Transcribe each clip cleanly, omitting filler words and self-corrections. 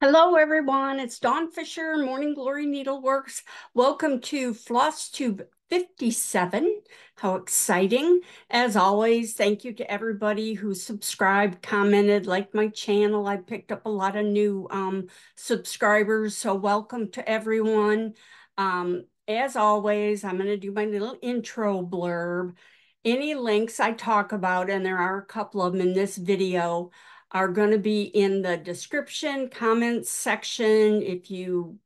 Hello, everyone. It's Dawn Fisher, Morning Glory Needleworks. Welcome to FlossTube 57. How exciting. As always, thank you to everybody who subscribed, commented, liked my channel. I picked up a lot of new subscribers, so welcome to everyone. As always, I'm going to do my little intro blurb. Any links I talk about, and there are a couple of them in this video, are going to be in the description, comments section. If you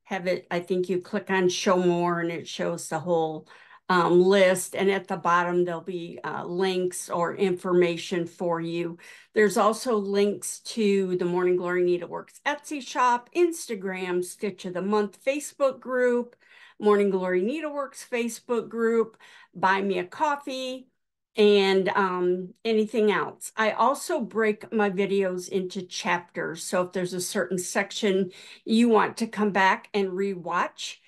have it, I think you click on show more and it shows the whole list. And at the bottom, there'll be links or information for you. There's also links to the Morning Glory Needleworks Etsy shop, Instagram, Stitch of the Month Facebook group, Morning Glory Needleworks Facebook group, Buy Me a Coffee, and anything else. I also break my videos into chapters. So if there's a certain section you want to come back and rewatch,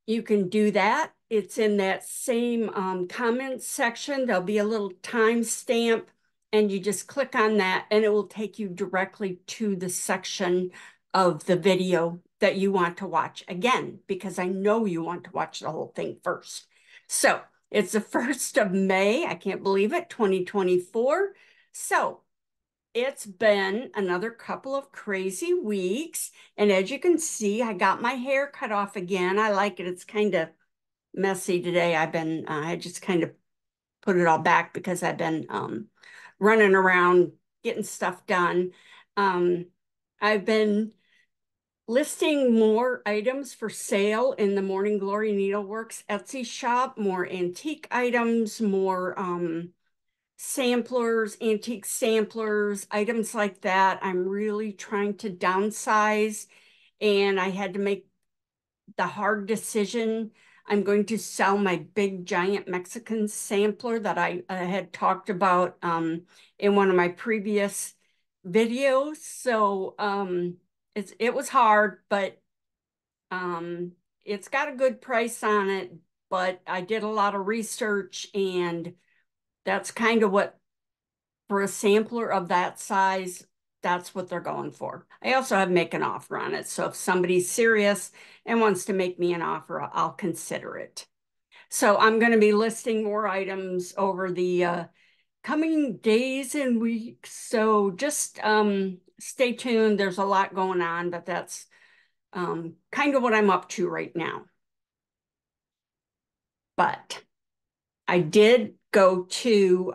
you can do that. It's in that same comments section. There'll be a little timestamp, and you just click on that, and it will take you directly to the section of the video that you want to watch again, because I know you want to watch the whole thing first. So it's the 1st of May. I can't believe it, 2024. So it's been another couple of crazy weeks. And as you can see, I got my hair cut off again. I like it. It's kind of messy today. I just kind of put it all back because I've been running around getting stuff done. I've been listing more items for sale in the Morning Glory Needleworks Etsy shop, more antique items, more samplers, antique samplers, items like that. I'm really trying to downsize, and I had to make the hard decision. I'm going to sell my big giant Mexican sampler that I had talked about in one of my previous videos. So it was hard, but it's got a good price on it. But I did a lot of research, and that's kind of what, for a sampler of that size, that's what they're going for. I also have make an offer on it. So if somebody's serious and wants to make me an offer, I'll consider it. So I'm going to be listing more items over the coming days and weeks. So just stay tuned. There's a lot going on, but that's kind of what I'm up to right now. But I did go to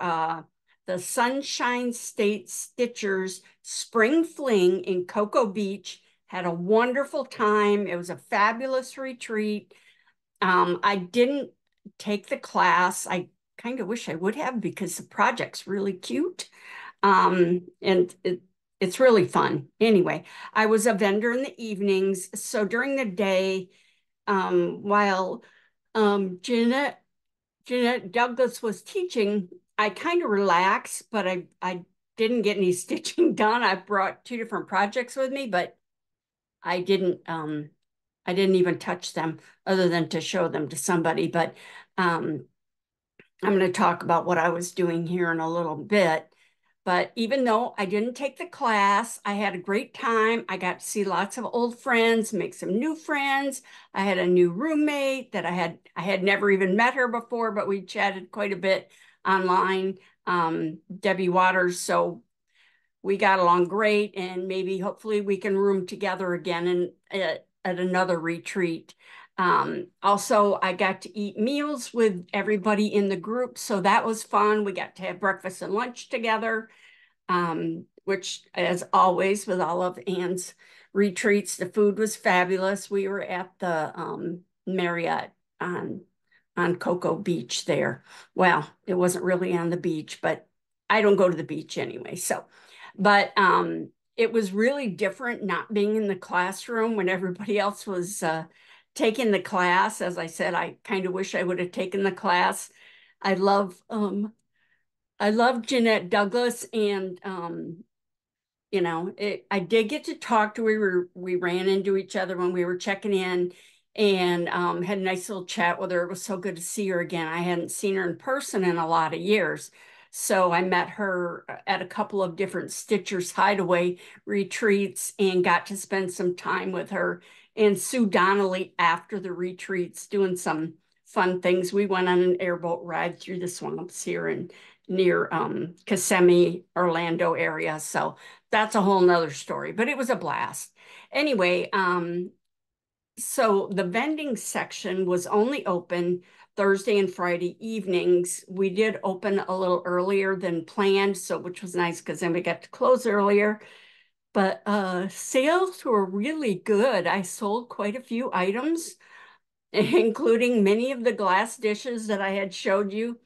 the Sunshine State Stitchers Spring Fling in Cocoa Beach. Had a wonderful time. It was a fabulous retreat. I didn't take the class. I kind of wish I would have, because the project's really cute. And it's really fun. Anyway, I was a vendor in the evenings. So during the day, while Jeanette Douglas was teaching, I kind of relaxed, but I didn't get any stitching done. I brought 2 different projects with me, but I didn't even touch them other than to show them to somebody. But I'm going to talk about what I was doing here in a little bit. But even though I didn't take the class, I had a great time. I got to see lots of old friends, make some new friends. I had a new roommate that I had never even met her before, but we chatted quite a bit online, Debbie Waters. So we got along great, and maybe hopefully we can room together again at another retreat. Also, I got to eat meals with everybody in the group, so that was fun. We got to have breakfast and lunch together, which, as always, with all of Anne's retreats, the food was fabulous. We were at the Marriott on Cocoa Beach there. Well, it wasn't really on the beach, but I don't go to the beach anyway. So, but it was really different not being in the classroom when everybody else was taking the class. As I said, I kind of wish I would have taken the class. I love Jeanette Douglas, and I did get to talk to her. We ran into each other when we were checking in, and had a nice little chat with her. It was so good to see her again. I hadn't seen her in person in a lot of years. So I met her at a couple of different Stitchers Hideaway retreats and got to spend some time with her and Sue Donnelly after the retreats doing some fun things. We went on an airboat ride through the swamps here and near Kissimmee, Orlando area. So that's a whole nother story, but it was a blast. Anyway, so the vending section was only open Thursday and Friday evenings. We did open a little earlier than planned, so which was nice because then we got to close earlier. But sales were really good. I sold quite a few items, including many of the glass dishes that I had showed you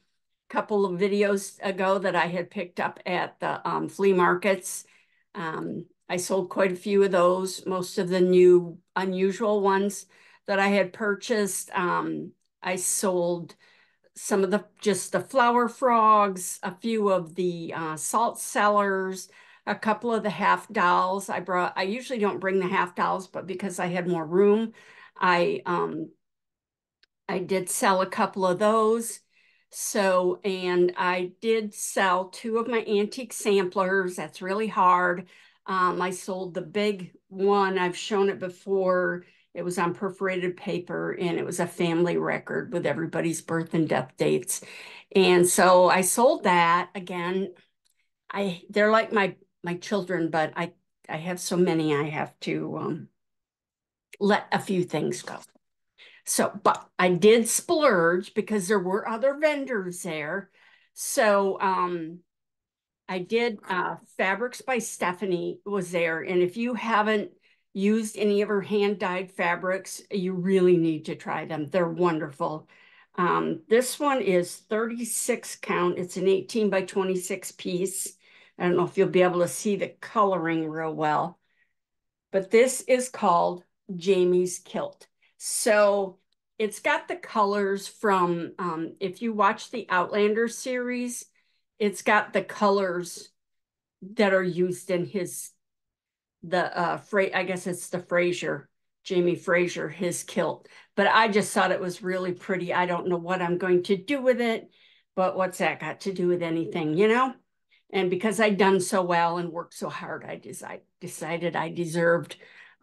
a couple of videos ago that I had picked up at the flea markets. I sold quite a few of those, most of the new unusual ones that I had purchased. I sold some of just the flower frogs, a few of the salt cellars, a couple of the half dolls. I usually don't bring the half dolls, but because I had more room, I I did sell a couple of those. So, and I did sell two of my antique samplers. That's really hard. I sold the big one. I've shown it before. It was on perforated paper and it was a family record with everybody's birth and death dates. And so I sold that again. They're like my children, but I have so many I have to let a few things go. So, but I did splurge because there were other vendors there. So, I did Fabrics by Stephanie was there. And if you haven't used any of her hand dyed fabrics, you really need to try them. They're wonderful. This one is 36 count. It's an 18 by 26 piece. I don't know if you'll be able to see the coloring real well, but this is called Jamie's Kilt. So it's got the colors from, if you watch the Outlander series, it's got the colors that are used in I guess it's the Jamie Fraser, his kilt. But I just thought it was really pretty. I don't know what I'm going to do with it, but what's that got to do with anything, you know? And because I'd done so well and worked so hard, I decided I deserved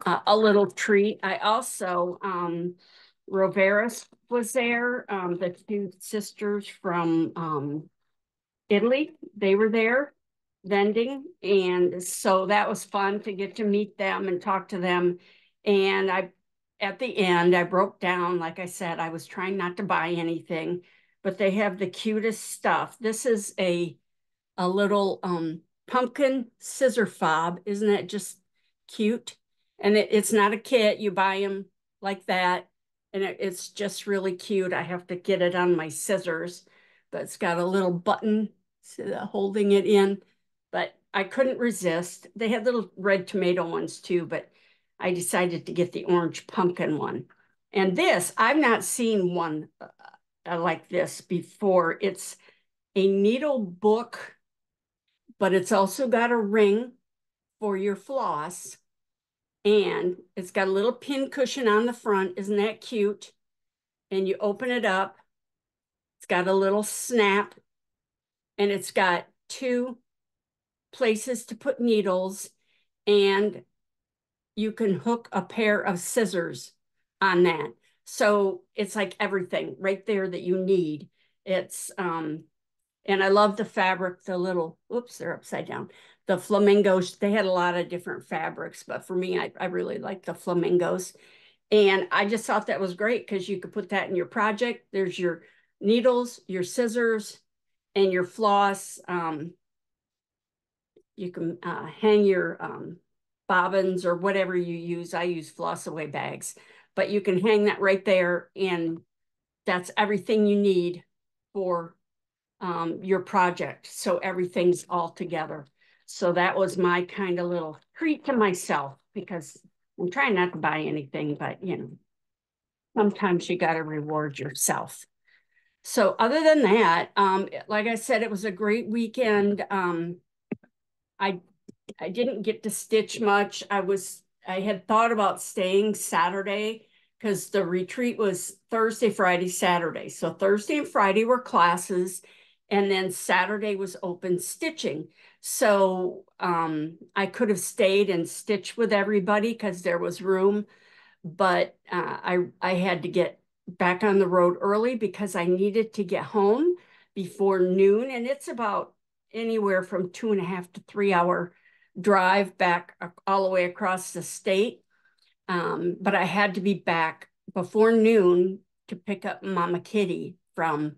a little treat. I also, Roveris was there, the two sisters from Italy. They were there vending. And so that was fun to get to meet them and talk to them. And at the end, I broke down. Like I said, I was trying not to buy anything, but they have the cutest stuff. This is a little pumpkin scissor fob. Isn't that just cute? And it's not a kit. You buy them like that. And it's just really cute. I have to get it on my scissors, but it's got a little button holding it in. But I couldn't resist. They had little red tomato ones too, but I decided to get the orange pumpkin one. And this, I've not seen one like this before. It's a needle book, but it's also got a ring for your floss. And it's got a little pin cushion on the front. Isn't that cute? And you open it up. It's got a little snap and it's got two places to put needles, and you can hook a pair of scissors on that. So it's like everything right there that you need. It's and I love the fabric, the little, oops, they're upside down. The flamingos, they had a lot of different fabrics, but for me, I really like the flamingos. And I just thought that was great because you could put that in your project. There's your needles, your scissors, and your floss. You can hang your bobbins or whatever you use. I use floss away bags, but you can hang that right there, and that's everything you need for your project. So everything's all together. So that was my kind of little treat to myself because I'm trying not to buy anything, but you know, sometimes you got to reward yourself. So other than that, like I said, it was a great weekend. I I didn't get to stitch much. I had thought about staying Saturday because the retreat was Thursday, Friday, Saturday. So Thursday and Friday were classes, And then Saturday was open stitching. So I could have stayed and stitched with everybody because there was room, but I had to get back on the road early because I needed to get home before noon. And it's about anywhere from 2.5 to 3 hour drive back all the way across the state. But I had to be back before noon to pick up Mama Kitty from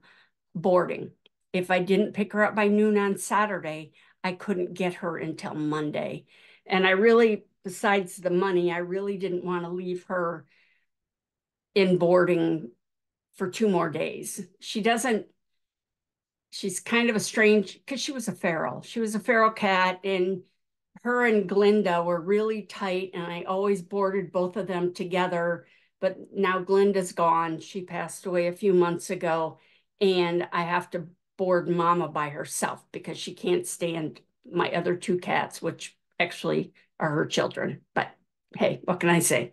boarding. If I didn't pick her up by noon on Saturday, I couldn't get her until Monday. And I really, besides the money, I really didn't want to leave her in boarding for 2 more days. She's kind of a strange, because she was a feral. She was a feral cat, and her and Glinda were really tight, and I always boarded both of them together. But now Glinda's gone. She passed away a few months ago, and I have to board Mama by herself because she can't stand my other two cats, which actually are her children. But hey, what can I say?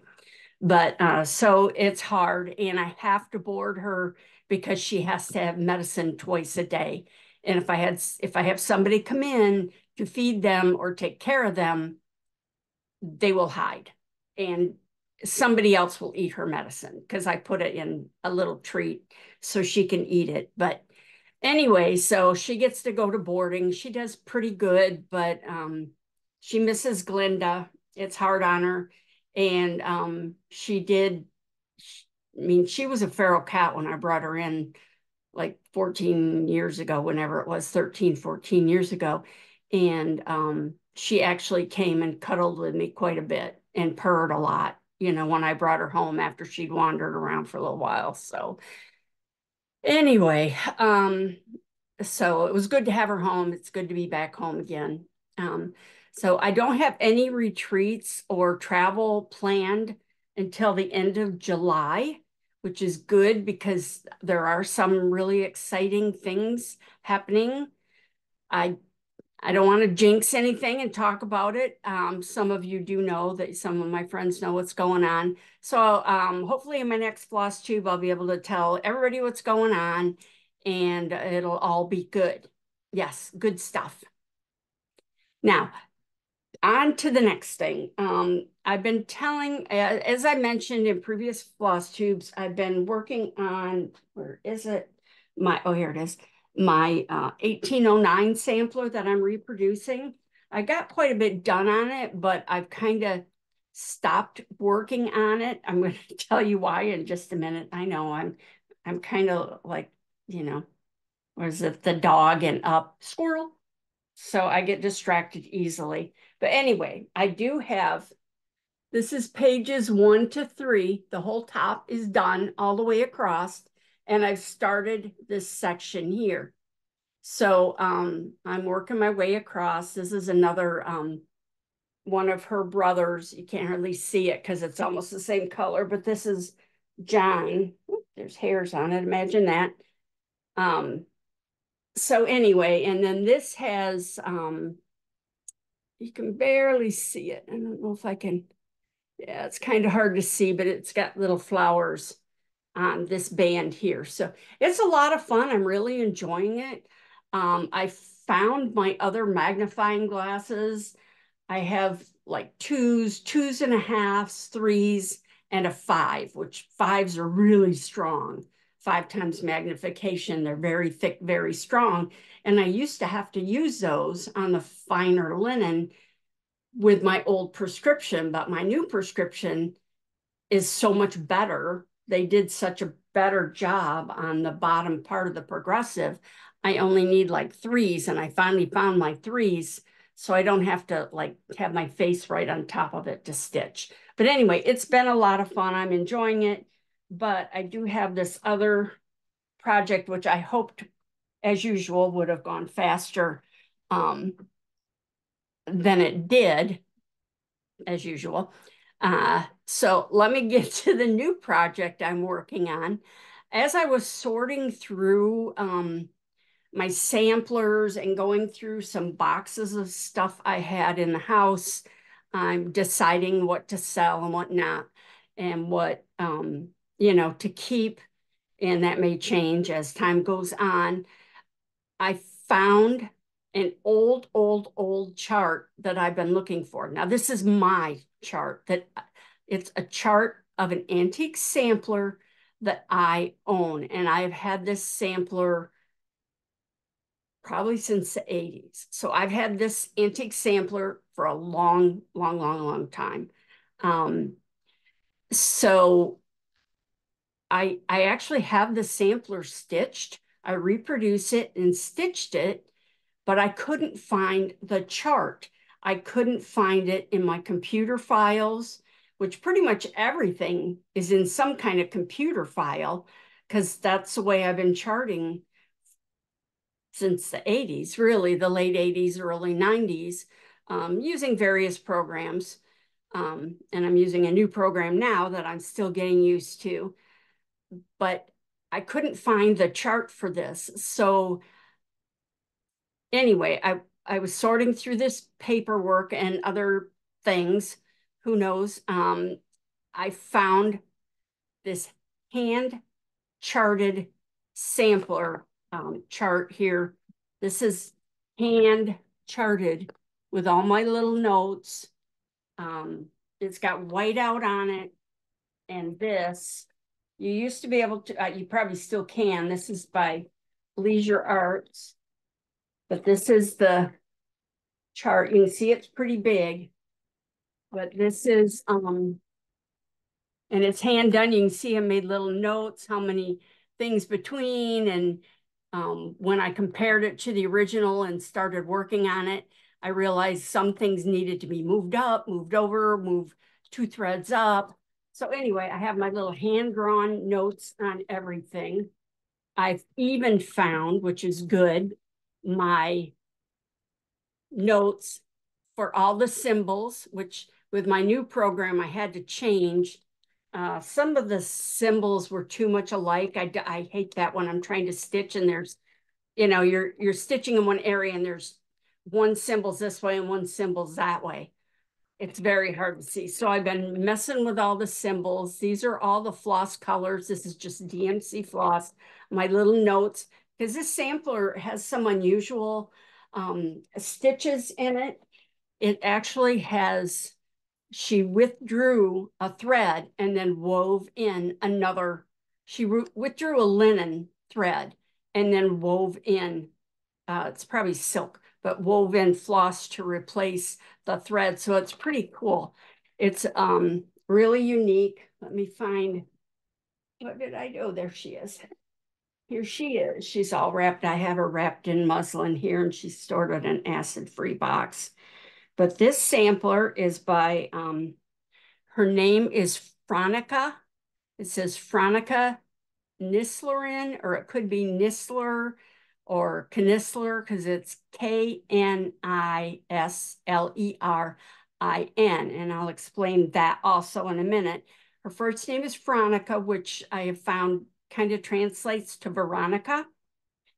But so it's hard, and I have to board her because she has to have medicine twice a day. And if I have somebody come in to feed them or take care of them, they will hide, and somebody else will eat her medicine because I put it in a little treat so she can eat it. But anyway, so she gets to go to boarding. She does pretty good, but she misses Glinda. It's hard on her. And I mean, she was a feral cat when I brought her in like 14 years ago, whenever it was, 13, 14 years ago. And she actually came and cuddled with me quite a bit and purred a lot, when I brought her home after she'd wandered around for a little while. So anyway, so it was good to have her home. It's good to be back home again. So I don't have any retreats or travel planned until the end of July, which is good because there are some really exciting things happening. I I don't want to jinx anything and talk about it. Some of you do know that some of my friends know what's going on. So hopefully in my next floss tube, I'll be able to tell everybody what's going on and it'll all be good. Yes, good stuff. Now, on to the next thing. I've been telling, as I mentioned in previous floss tubes, I've been working on, where is it? Here it is. My 1809 sampler that I'm reproducing. I got quite a bit done on it, but I've kind of stopped working on it. I'm going to tell you why in just a minute. I know I'm kind of like, what is it? The dog and up squirrel. So I get distracted easily. But anyway, I do have, this is pages 1 to 3. The whole top is done all the way across. And I've started this section here. So I'm working my way across. This is another one of her brothers. You can't hardly see it because it's almost the same color, but this is John. There's hairs on it. Imagine that. So anyway, and then this has, you can barely see it. I don't know if I can, yeah, it's kind of hard to see, but it's got little flowers on this band here. So it's a lot of fun. I'm really enjoying it. I found my other magnifying glasses. I have like twos and a halves, threes, and a 5, which 5s are really strong. 5 times magnification. They're very thick, very strong. And I used to have to use those on the finer linen with my old prescription, but my new prescription is so much better. They did such a better job on the bottom part of the progressive. I only need like 3s, and I finally found my 3s, so I don't have to like have my face right on top of it to stitch. But anyway, it's been a lot of fun. I'm enjoying it, but I do have this other project, which I hoped, as usual, would have gone faster than it did, as usual. So let me get to the new project I'm working on. As I was sorting through my samplers and going through some boxes of stuff I had in the house, I'm deciding what to sell and what not, and what, to keep. And that may change as time goes on. I found an old chart that I've been looking for. Now, this is my chart that it's a chart of an antique sampler that I own. And I've had this sampler probably since the 80s. So I've had this antique sampler for a long time. Um, so I actually have the sampler stitched. I reproduced it and stitched it, but I couldn't find the chart. I couldn't find it in my computer files, which pretty much everything is in some kind of computer file, because that's the way I've been charting since the 80s, really the late 80s, early 90s, using various programs. And I'm using a new program now that I'm still getting used to, but I couldn't find the chart for this. So anyway, I was sorting through this paperwork and other things, who knows. I found this hand charted sampler chart here. This is hand charted with all my little notes. It's got whiteout on it. And this, you used to be able to, you probably still can. This is by Leisure Arts, but this is the chart. You can see it's pretty big, but this is, and it's hand done. You can see I made little notes, how many things between. And when I compared it to the original and started working on it, I realized some things needed to be moved up, moved over, move 2 threads up. So anyway, I have my little hand-drawn notes on everything. I've even found, which is good, my notes for all the symbols, which with my new program, I had to change. Some of the symbols were too much alike. I hate that when I'm trying to stitch and there's, you're stitching in one area and there's one symbol's this way and one symbol's that way. It's very hard to see. So I've been messing with all the symbols. These are all the floss colors. This is just DMC floss. My little notes, because this sampler has some unusual stitches in it. It actually has, she withdrew a thread and then wove in another, she withdrew a linen thread and then wove in, it's probably silk, but wove in floss to replace the thread. So it's pretty cool. It's really unique. Let me find, what did I do? There she is. Here she is. She's all wrapped. I have her wrapped in muslin here, and she's stored in an acid-free box. But this sampler is by, her name is Fronica. It says Fronica Nislerin, or it could be Nisler or Knisler, because it's Knislerin. And I'll explain that also in a minute. Her first name is Fronica, which I have found kind of translates to Veronica.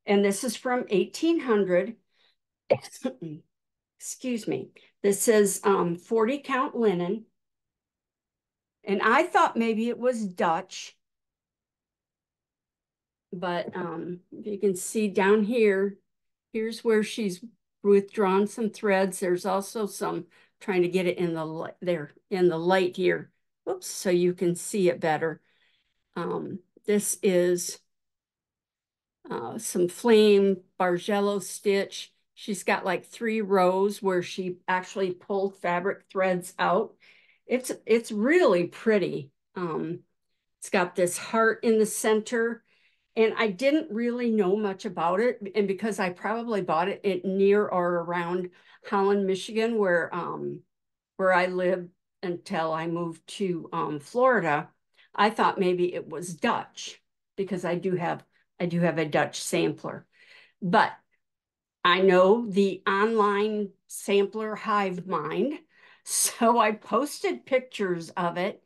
And this is from 1800. Excuse me. This is 40 count linen. And I thought maybe it was Dutch. But if you can see down here, here's where she's withdrawn some threads. There's also some, trying to get it in the light there, in the light here. Oops, so you can see it better. This is some Fling Bargello stitch. She's got like 3 rows where she actually pulled fabric threads out. It's really pretty. It's got this heart in the center. And I didn't really know much about it. And because I probably bought it near or around Holland, Michigan, where I lived until I moved to Florida, I thought maybe it was Dutch, because I do have a Dutch sampler. But I know the online sampler hive mind. So I posted pictures of it,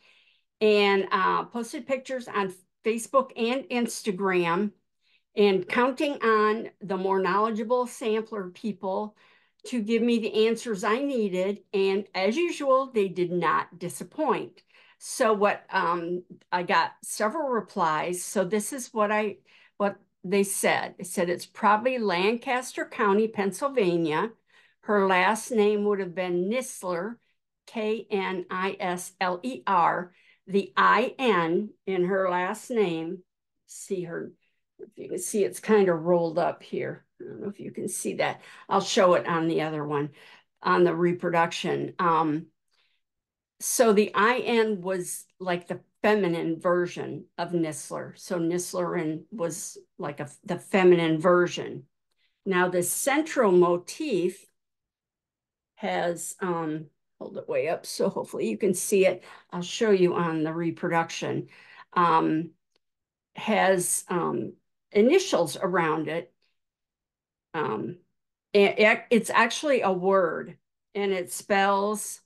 and posted pictures on Facebook and Instagram, and counting on the more knowledgeable sampler people to give me the answers I needed. And as usual, they did not disappoint. So I got several replies. So this is what they said. It said it's probably Lancaster County, Pennsylvania. Her last name would have been Nisler, Knisler. The IN in her last name, see her, if you can see, it's kind of rolled up here. I don't know if you can see that. I'll show it on the other one, on the reproduction. So the IN was like the feminine version of Nisler. So Nislerin was like the feminine version. Now the central motif has, hold it way up so hopefully you can see it. I'll show you on the reproduction. Has initials around it. It's actually a word, and it spells,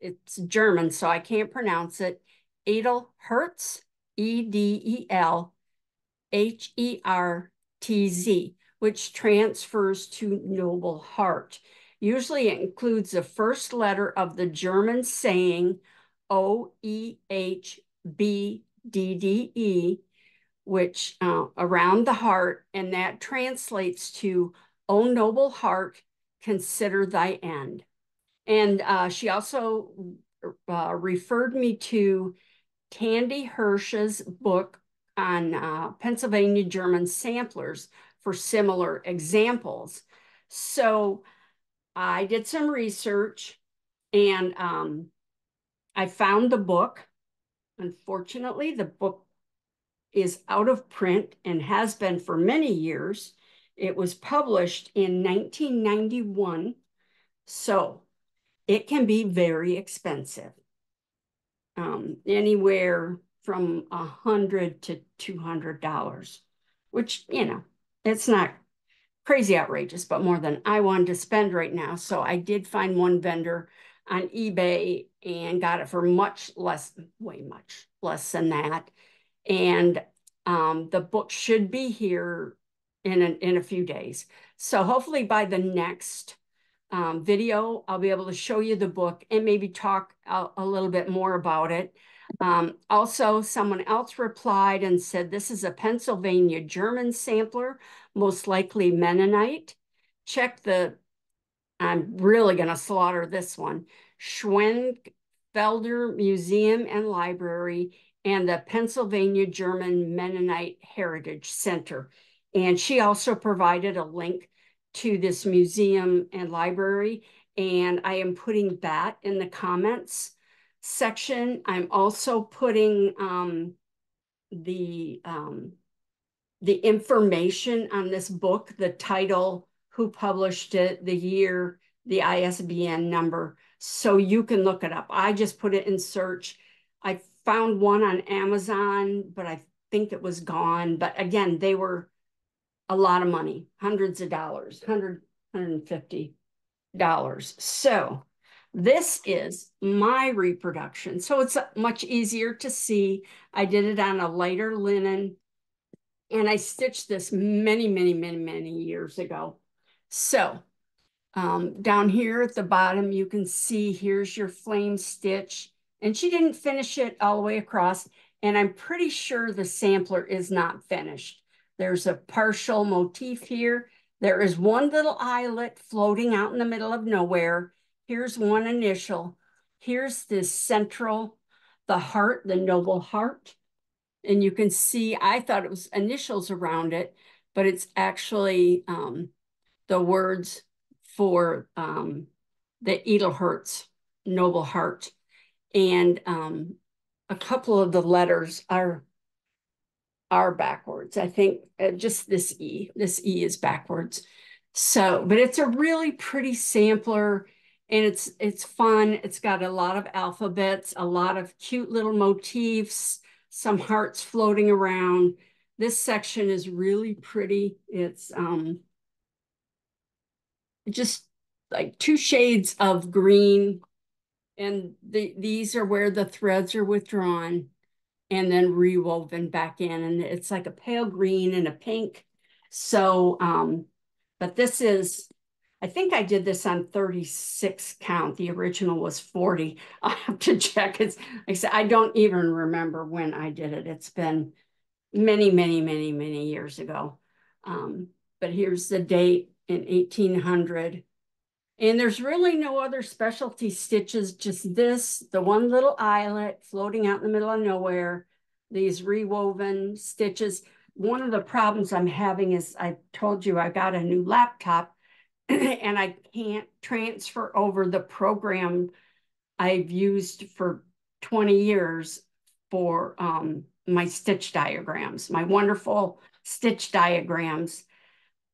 it's German, so I can't pronounce it. Edelherz, Edelhertz, which transfers to noble heart. Usually it includes the first letter of the German saying OEHBDDE, which around the heart, and that translates to, O noble heart, consider thy end. And she also referred me to Tandy Hersh's book on Pennsylvania German samplers for similar examples. So I did some research, and I found the book. Unfortunately, the book is out of print and has been for many years. It was published in 1991, so it can be very expensive, anywhere from $100 to $200, which, you know, it's not crazy outrageous, but more than I wanted to spend right now. So I did find one vendor on eBay and got it for much less, way much less than that. And the book should be here in a few days. So hopefully by the next video, I'll be able to show you the book and maybe talk a little bit more about it. Also, someone else replied and said, this is a Pennsylvania German sampler, most likely Mennonite. Check the, I'm really going to slaughter this one, Schwenfelder Museum and Library and the Pennsylvania German Mennonite Heritage Center. And she also provided a link to this museum and library, and I am putting that in the comments section. I'm also putting the information on this book, the title, who published it, the year, the ISBN number, so you can look it up. I just put it in search. I found one on Amazon, but I think it was gone. But again, they were a lot of money, hundreds of dollars, $150. So this is my reproduction. So it's much easier to see. I did it on a lighter linen, and I stitched this many, many, many, many years ago. So down here at the bottom, you can see here's your flame stitch. And she didn't finish it all the way across. And I'm pretty sure the sampler is not finished. There's a partial motif here. There is one little eyelet floating out in the middle of nowhere. Here's one initial. Here's this central, the heart, the noble heart. And you can see, I thought it was initials around it, but it's actually the words for the Edelhertz, noble heart. And a couple of the letters are backwards. I think just this E is backwards. So, but it's a really pretty sampler, and it's fun. It's got a lot of alphabets, a lot of cute little motifs, some hearts floating around. This section is really pretty. It's just like two shades of green, and these are where the threads are withdrawn and then rewoven back in, and it's like a pale green and a pink. So but this is, I think I did this on 36 count. The original was 40. I'll have to check. It's like I said, I don't even remember when I did it. It's been many, many, many, many years ago. Um, but here's the date in 1800. And there's really no other specialty stitches, just this, the one little eyelet floating out in the middle of nowhere, these rewoven stitches. One of the problems I'm having is I told you I got a new laptop and I can't transfer over the program I've used for 20 years for my stitch diagrams, my wonderful stitch diagrams.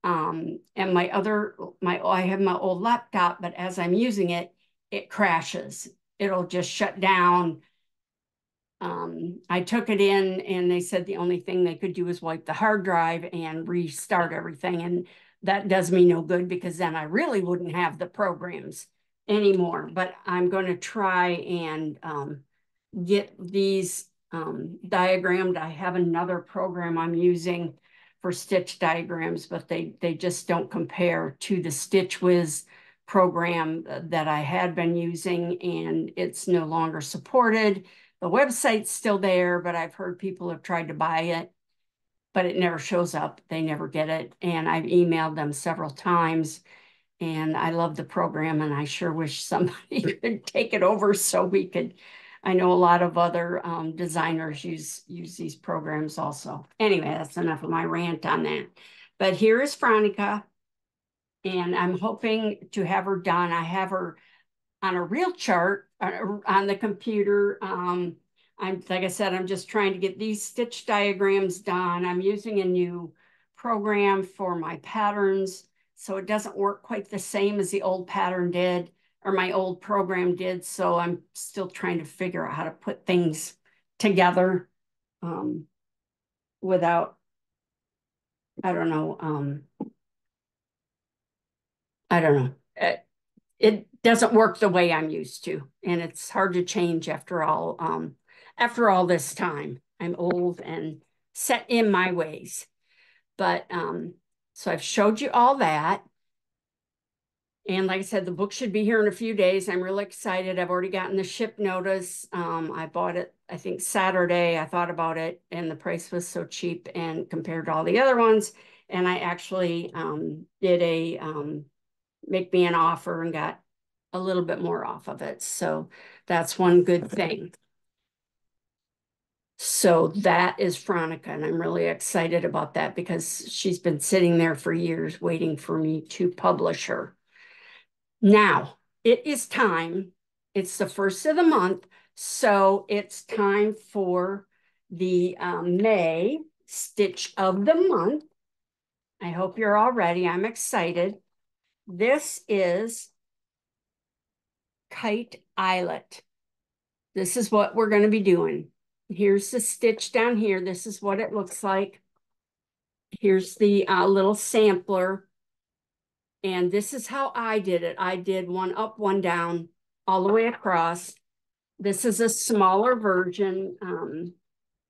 And I have my old laptop, but as I'm using it, it crashes. It'll just shut down. I took it in and they said the only thing they could do is wipe the hard drive and restart everything. And that does me no good because then I really wouldn't have the programs anymore. But I'm going to try and get these diagrammed. I have another program I'm using for stitch diagrams, but they just don't compare to the Stitch Whiz program that I had been using, and it's no longer supported. The website's still there, but I've heard people have tried to buy it, but it never shows up. They never get it. And I've emailed them several times, and I love the program, and I sure wish somebody could take it over so we could. I know a lot of other designers use these programs also. Anyway, that's enough of my rant on that. But here is Veronica, and I'm hoping to have her done. I have her on a real chart on the computer. Like I said, I'm just trying to get these stitch diagrams done. I'm using a new program for my patterns, so it doesn't work quite the same as the old pattern did, or my old program did. So I'm still trying to figure out how to put things together without, I don't know, I don't know. It doesn't work the way I'm used to, and it's hard to change after all this time. I'm old and set in my ways. But so I've showed you all that. And like I said, the book should be here in a few days. I'm really excited. I've already gotten the ship notice. I bought it, I think, Saturday. I thought about it, and the price was so cheap and compared to all the other ones. And I actually did a make me an offer and got a little bit more off of it. So that's one good thing. So that is Veronica, and I'm really excited about that because she's been sitting there for years waiting for me to publish her. Now, it is time. It's the first of the month, so it's time for the May Stitch of the Month. I hope you're all ready. I'm excited. This is Kite Eyelet. This is what we're going to be doing. Here's the stitch down here. This is what it looks like. Here's the little sampler. And this is how I did it. I did one up, one down, all the way across. This is a smaller version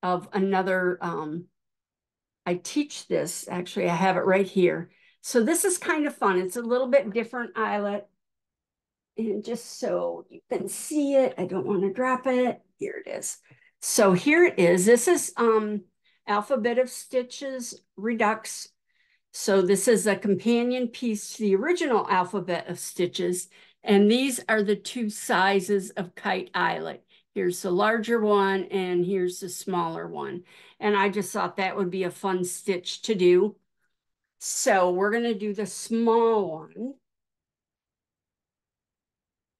of another. I teach this, actually, I have it right here. So this is kind of fun. It's a little bit different eyelet. And just so you can see it, I don't want to drop it. Here it is. So here it is. This is Alphabet of Stitches Redux. So this is a companion piece to the original Alphabet of Stitches. And these are the two sizes of Kite Eyelet. Here's the larger one and here's the smaller one. And I just thought that would be a fun stitch to do. So we're going to do the small one.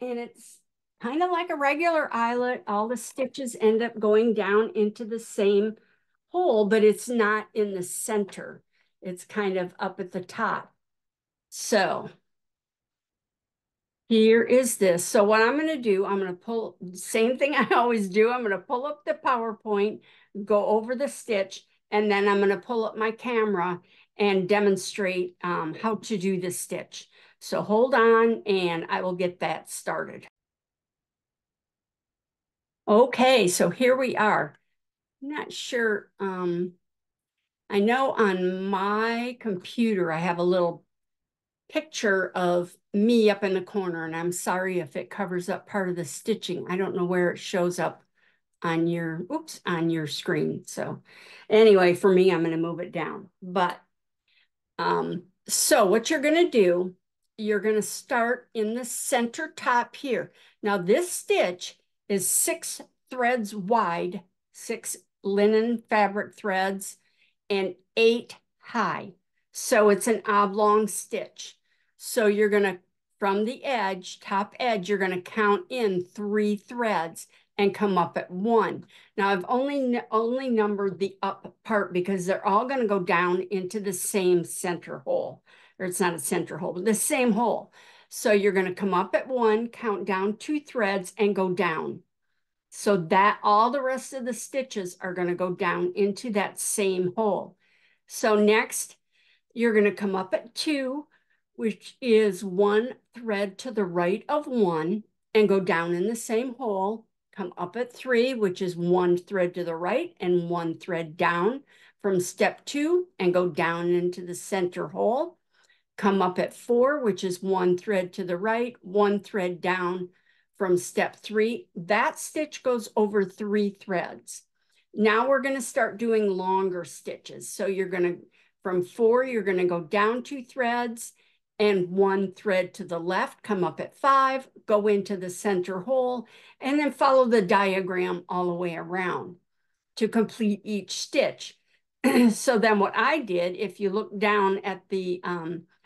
And it's kind of like a regular eyelet. All the stitches end up going down into the same hole, but it's not in the center. It's kind of up at the top. So here is this. So what I'm going to do, I'm going to pull, same thing I always do. I'm going to pull up the PowerPoint, go over the stitch, and then I'm going to pull up my camera and demonstrate how to do the stitch. So hold on and I will get that started. Okay, so here we are. I'm not sure. I know on my computer, I have a little picture of me up in the corner, and I'm sorry if it covers up part of the stitching. I don't know where it shows up on your, oops, on your screen. So anyway, for me, I'm going to move it down. But so what you're going to do, you're going to start in the center top here. Now this stitch is 6 threads wide, 6 linen fabric threads, and 8 high. So it's an oblong stitch. So you're going to, from the edge, top edge, you're going to count in 3 threads and come up at 1. Now I've only numbered the up part because they're all going to go down into the same center hole. Or it's not a center hole, but the same hole. So you're going to come up at 1, count down 2 threads, and go down. So that all the rest of the stitches are going to go down into that same hole. So next, you're going to come up at 2, which is 1 thread to the right of 1, and go down in the same hole. Come up at 3, which is 1 thread to the right and 1 thread down from step 2, and go down into the center hole. Come up at 4, which is 1 thread to the right, 1 thread down from step 3. That stitch goes over 3 threads. Now we're going to start doing longer stitches. So you're going to, from 4, you're going to go down 2 threads and 1 thread to the left, come up at 5, go into the center hole, and then follow the diagram all the way around to complete each stitch. So then what I did, if you look down at the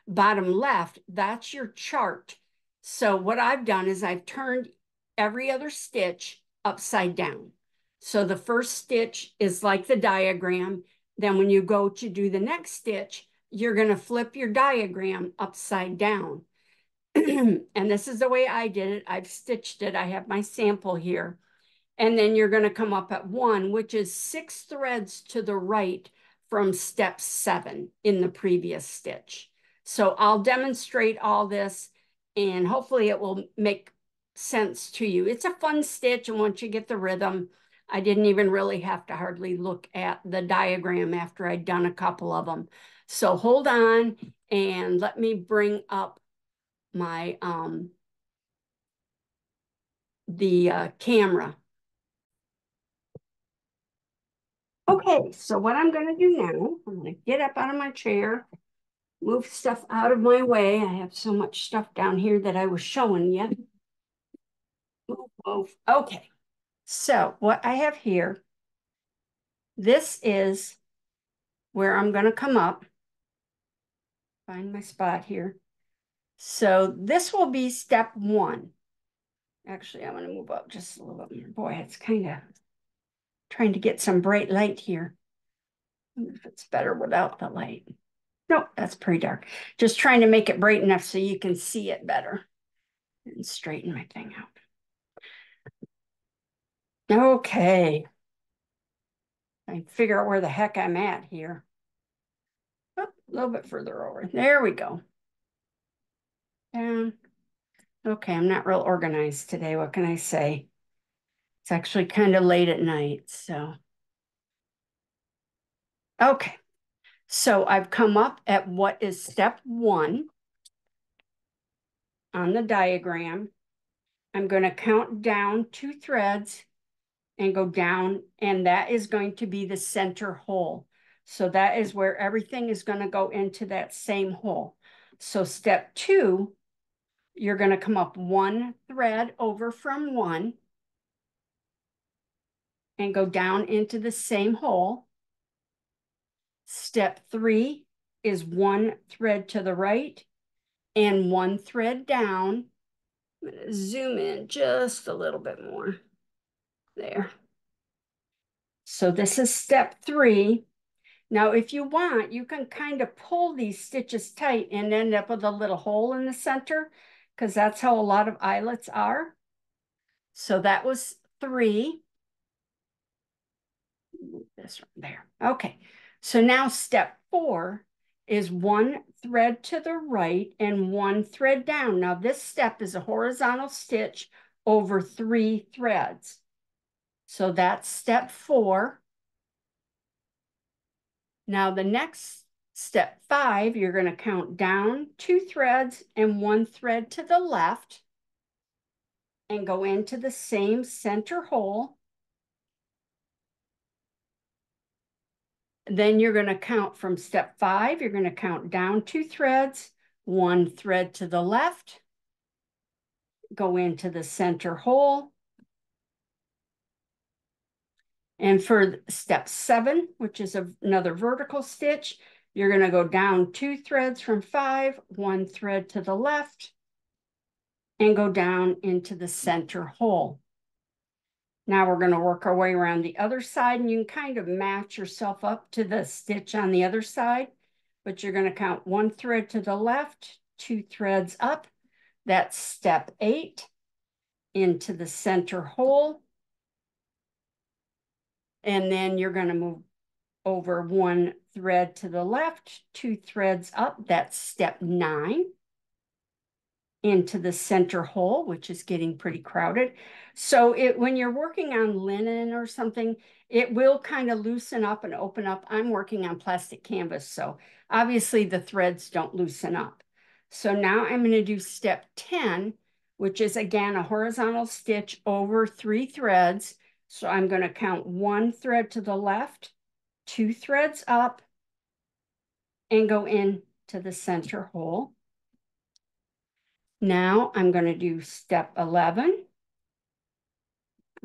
bottom left, that's your chart. So what I've done is I've turned every other stitch upside down. So the first stitch is like the diagram. Then when you go to do the next stitch, you're going to flip your diagram upside down. And this is the way I did it. I've stitched it. I have my sample here. And then you're going to come up at 1, which is 6 threads to the right from step 7 in the previous stitch. So I'll demonstrate all this and hopefully it will make sense to you. It's a fun stitch, and once you get the rhythm, I didn't even really have to hardly look at the diagram after I'd done a couple of them. So hold on and let me bring up my camera. Okay, so what I'm going to do now, I'm going to get up out of my chair, move stuff out of my way. I have so much stuff down here that I was showing you. Move, move. Okay, so what I have here, this is where I'm going to come up. Find my spot here. So this will be step 1. Actually, I'm going to move up just a little bit more. Boy, it's kind of trying to get some bright light here. I wonder if it's better without the light. Nope, that's pretty dark. Just trying to make it bright enough so you can see it better. And straighten my thing out. Okay. I figure out where the heck I'm at here. Oh, a little bit further over. There we go. Down. Okay, I'm not real organized today. What can I say? It's actually kind of late at night, so. Okay, so I've come up at what is step 1 on the diagram. I'm going to count down 2 threads and go down, and that is going to be the center hole. So that is where everything is going to go into that same hole. So step 2, you're going to come up 1 thread over from 1 and go down into the same hole. Step 3 is 1 thread to the right and 1 thread down. I'm going to zoom in just a little bit more. There. So this is step 3. Now, if you want, you can kind of pull these stitches tight and end up with a little hole in the center, because that's how a lot of eyelets are. So that was 3. This right there. Okay. So now step 4 is 1 thread to the right and 1 thread down. Now this step is a horizontal stitch over 3 threads. So that's step 4. Now the next step 5, you're going to count down 2 threads and 1 thread to the left and go into the same center hole. Then you're going to count from step 5. You're going to count down 2 threads, 1 thread to the left, go into the center hole. And for step 7, which is another vertical stitch, you're going to go down 2 threads from 5, 1 thread to the left, and go down into the center hole. Now we're going to work our way around the other side, and you can kind of match yourself up to the stitch on the other side, but you're going to count 1 thread to the left, 2 threads up. That's step 8, into the center hole. And then you're going to move over 1 thread to the left, 2 threads up. That's step 9, into the center hole, which is getting pretty crowded. So when you're working on linen or something, it will kind of loosen up and open up. I'm working on plastic canvas, so obviously the threads don't loosen up. So now I'm going to do step 10, which is again a horizontal stitch over 3 threads. So I'm going to count 1 thread to the left, 2 threads up, and go into the center hole. Now I'm going to do step 11,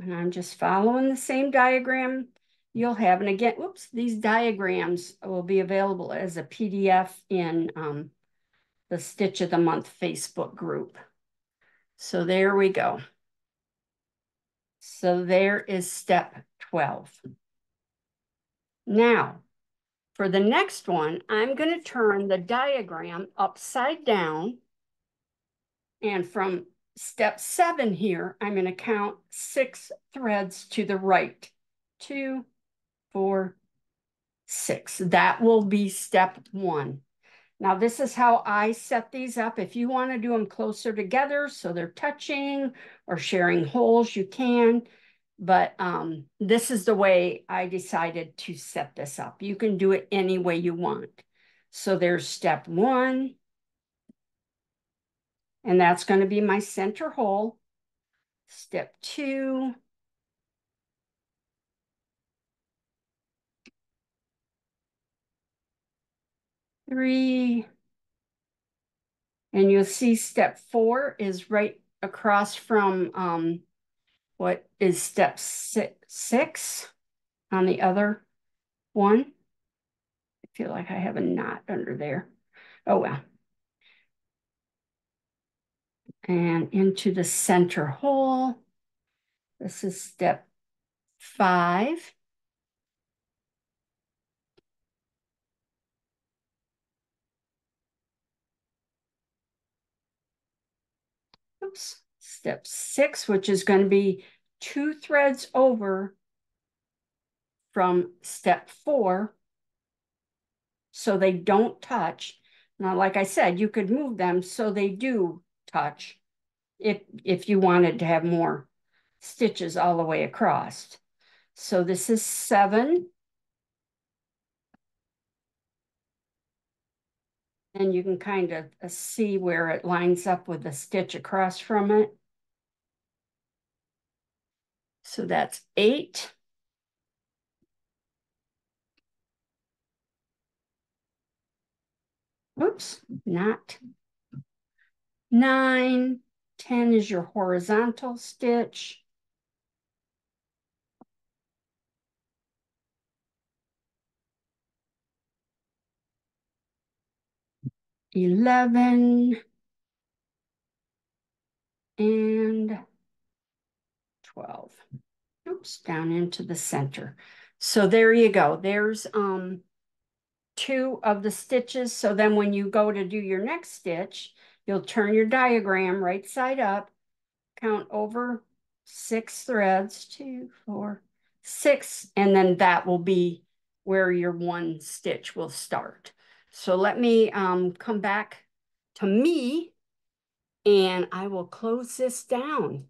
and I'm just following the same diagram you'll have. And again, oops, these diagrams will be available as a PDF in the Stitch of the Month Facebook group. So there we go. So there is step 12. Now, for the next one, I'm going to turn the diagram upside down. And from step 7 here, I'm going to count 6 threads to the right. 2, 4, 6. That will be step 1. Now, this is how I set these up. If you want to do them closer together so they're touching or sharing holes, you can. But this is the way I decided to set this up. You can do it any way you want. So there's step 1. And that's going to be my center hole. Step 2. Three. And you'll see step 4 is right across from what is step 6 on the other one. I feel like I have a knot under there. Oh, well. And into the center hole. This is step 5. Oops. Step 6, which is going to be 2 threads over from step 4, so they don't touch. Now, like I said, you could move them so they do touch if you wanted to have more stitches all the way across. So this is 7. And you can kind of see where it lines up with the stitch across from it. So that's 8. Oops, not 9. 10 is your horizontal stitch. 11 and 12. Oops, down into the center. So there you go. There's 2 of the stitches. So then when you go to do your next stitch, you'll turn your diagram right side up, count over 6 threads, 2, 4, 6, and then that will be where your 1 stitch will start. So let me come back to me, and I will close this down.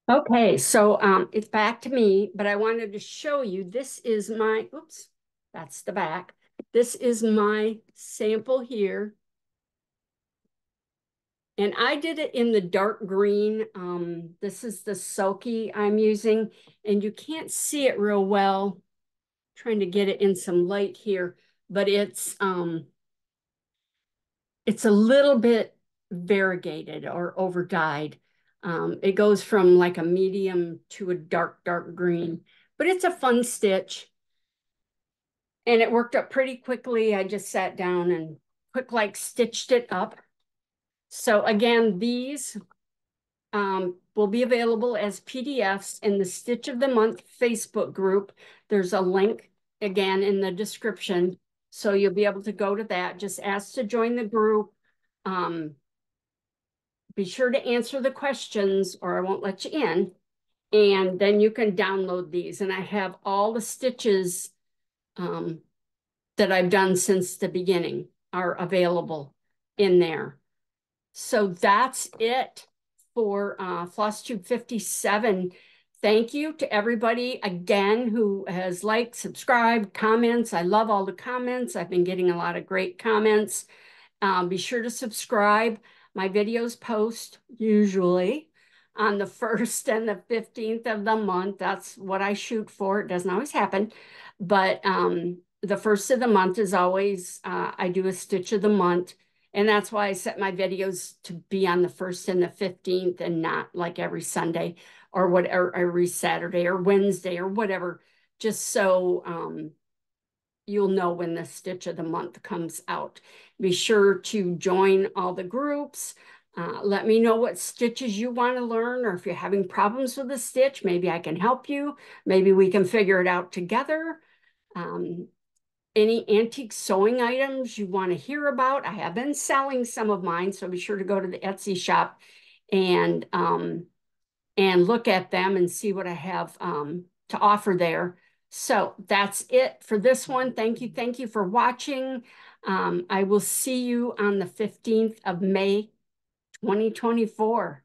Okay, so it's back to me, but I wanted to show you, this is my, oops, that's the back. This is my sample here. And I did it in the dark green. This is the Sulky I'm using, and you can't see it real well. Trying to get it in some light here, but it's a little bit variegated or over dyed. It goes from like a medium to a dark, dark green, but it's a fun stitch and it worked up pretty quickly. I just sat down and quick like stitched it up. So again, these will be available as PDFs in the Stitch of the Month Facebook group. There's a link again in the description. So you'll be able to go to that. Just ask to join the group. Be sure to answer the questions or I won't let you in. And then you can download these. And I have all the stitches that I've done since the beginning are available in there. So that's it for FlossTube 57. Thank you to everybody again who has liked, subscribed, comments. I love all the comments. I've been getting a lot of great comments. Be sure to subscribe. My videos post usually on the 1st and the 15th of the month. That's what I shoot for. It doesn't always happen, but the 1st of the month is always, I do a stitch of the month. And that's why I set my videos to be on the 1st and the 15th and not like every Sunday or whatever, every Saturday or Wednesday or whatever, just so you'll know when the stitch of the month comes out. Be sure to join all the groups. Let me know what stitches you want to learn, or if you're having problems with a stitch, maybe I can help you. Maybe we can figure it out together. Any antique sewing items you want to hear about, I have been selling some of mine, so be sure to go to the Etsy shop and look at them and see what I have to offer there. So that's it for this one. Thank you for watching. I will see you on the 15th of May, 2024.